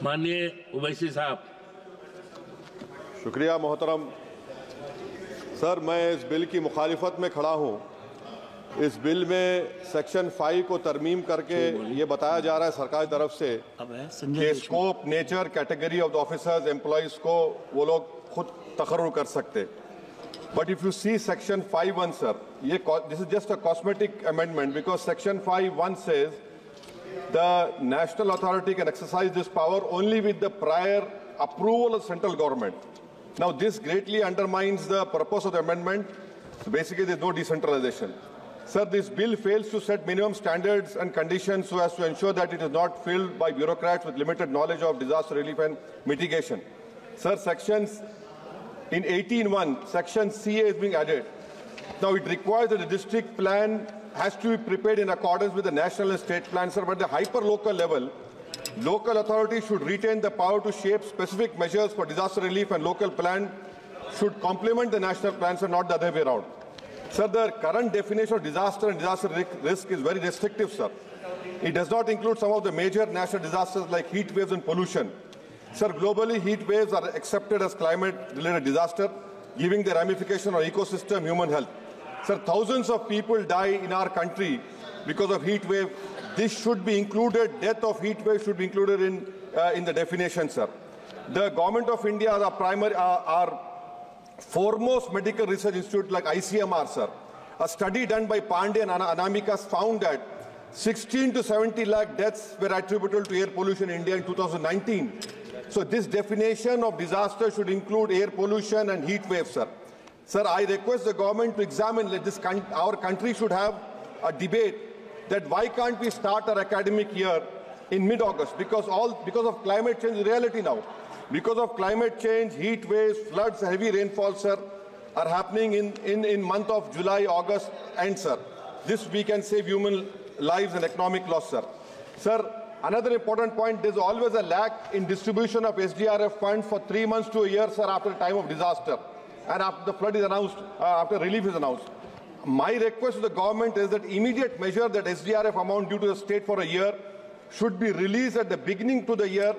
माननीय ओवैसी साहब। शुक्रिया मोहतरम सर, मैं इस बिल की मुखालिफत में खड़ा हूँ। इस बिल में सेक्शन 5 को तरमीम करके ये बताया जा रहा है सरकार की तरफ से कि scope, nature, category of the officers, employees को वो लोग खुद तकर्रुर कर सकते। But if you see section 5(1), sir, this is just a cosmetic amendment because section 5(1) says the national authority can exercise this power only with the prior approval of central government. Now, this greatly undermines the purpose of the amendment. So basically, there's no decentralization. Sir, this bill fails to set minimum standards and conditions so as to ensure that it is not filled by bureaucrats with limited knowledge of disaster relief and mitigation. Sir, in 18(1), section CA is being added. Now, it requires that the district plan has to be prepared in accordance with the national and state plans, sir, but at the hyper-local level, local authorities should retain the power to shape specific measures for disaster relief, and local plan should complement the national plans and not the other way around. Sir, the current definition of disaster and disaster risk is very restrictive, sir. It does not include some of the major national disasters like heat waves and pollution. Sir, globally, heat waves are accepted as climate-related disaster, giving the ramification on ecosystem, human health. Sir, thousands of people die in our country because of heat wave. This should be included. Death of heat wave should be included in the definition, sir. The government of India, our foremost medical research institute like ICMR, sir. A study done by Pandey and Anamikas found that 16 to 70 lakh deaths were attributable to air pollution in India in 2019. So this definition of disaster should include air pollution and heat waves, sir. Sir, I request the government to examine this. Our country should have a debate that why can't we start our academic year in mid-August? Because of climate change is reality now. Because of climate change, heat waves, floods, heavy rainfall, sir, are happening in month of July, August, and sir, this we can save human lives and economic loss, sir. Sir, another important point, there's always a lack in distribution of SDRF funds for 3 months to a year, sir, after the time of disaster and after the flood is announced, after relief is announced. My request to the government is that immediate measure that SDRF amount due to the state for a year should be released at the beginning to the year,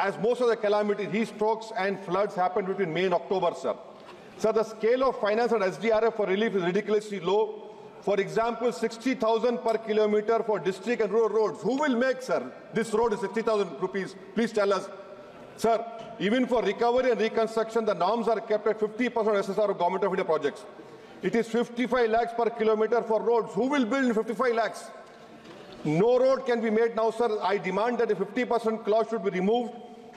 as most of the calamities, heat strokes and floods happened between May and October, sir. Sir, the scale of finance at SDRF for relief is ridiculously low. For example, 60,000 per kilometer for district and rural roads. Who will make, sir? This road is 60,000 rupees. Please tell us. Sir, even for recovery and reconstruction, the norms are kept at 50% SSR of Government of India projects. It is 55 lakhs per kilometer for roads. Who will build 55 lakhs? No road can be made now, sir. I demand that the 50% clause should be removed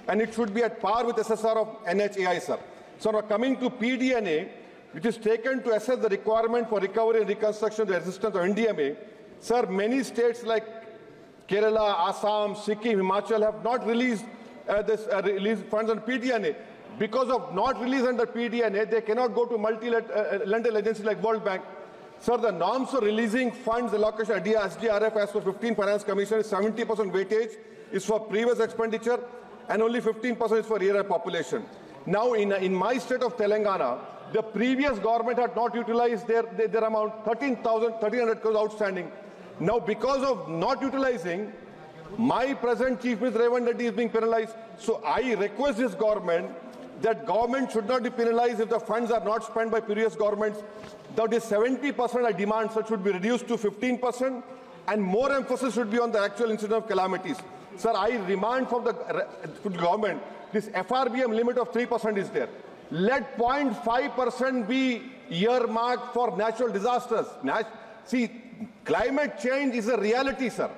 and it should be at par with SSR of NHAI, sir. So now coming to PDNA, which is taken to assess the requirement for recovery and reconstruction, the resistance of NDMA. Sir, many states like Kerala, Assam, Sikkim, Himachal have not released released funds on PDNA. Because of not release under PDNA, they cannot go to multi-lateral agencies like World Bank. Sir, the norms for releasing funds allocation at SDRF as per 15 Finance Commission is 70% weightage is for previous expenditure and only 15% is for year population. Now, in my state of Telangana, the previous government had not utilized their amount, 1,300 crores outstanding. Now, because of not utilizing, my present Chief Minister Revan Reddy is being penalized. So I request this government that government should not be penalized if the funds are not spent by previous governments. That is 70% I demand, so should be reduced to 15%, and more emphasis should be on the actual incident of calamities. Sir, I demand from the government, this FRBM limit of 3% is there. Let 0.5% be earmarked for natural disasters. See, climate change is a reality, sir.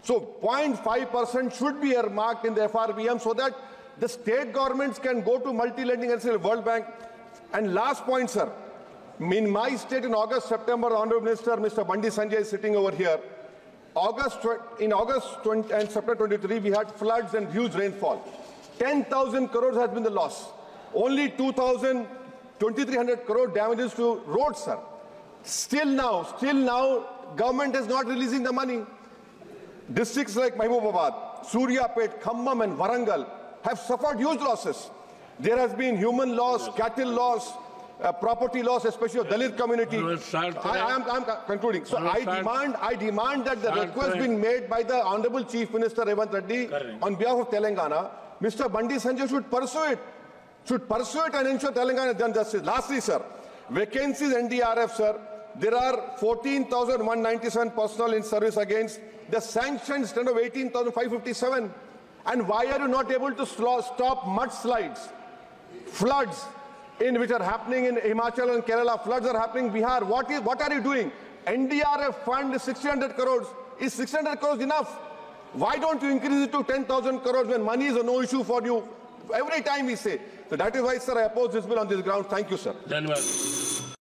So 0.5% should be earmarked in the FRBM so that the state governments can go to multi-lending and say World Bank. And last point, sir. In my state in August, September, the Honorable Minister, Mr. Bandi Sanjay is sitting over here. In August and September 23, we had floods and huge rainfall. 10,000 crores has been the loss. Only 2,300 crore damages to roads, sir. Still now, government is not releasing the money. Districts like Mahbubabad, Suryapet, Khammam and Warangal have suffered huge losses. There has been human loss, cattle loss, property loss, especially of Dalit community. I am concluding. So I demand that the request being made by the Honorable Chief Minister Revan Reddy on behalf of Telangana, Mr. Bandi Sanjay should pursue it. And ensure Telangana has done justice. Lastly, sir, vacancies NDRF, sir, there are 14,197 personnel in service against the sanctioned strength of 18,557. And why are you not able to stop mudslides, floods in which are happening in Himachal and Kerala? Floods are happening in Bihar. What are you doing? NDRF fund is 600 crores. Is 600 crores enough? Why don't you increase it to 10,000 crores when money is no issue for you? Every time we say. So that is why, sir, I oppose this bill on this ground. Thank you, sir.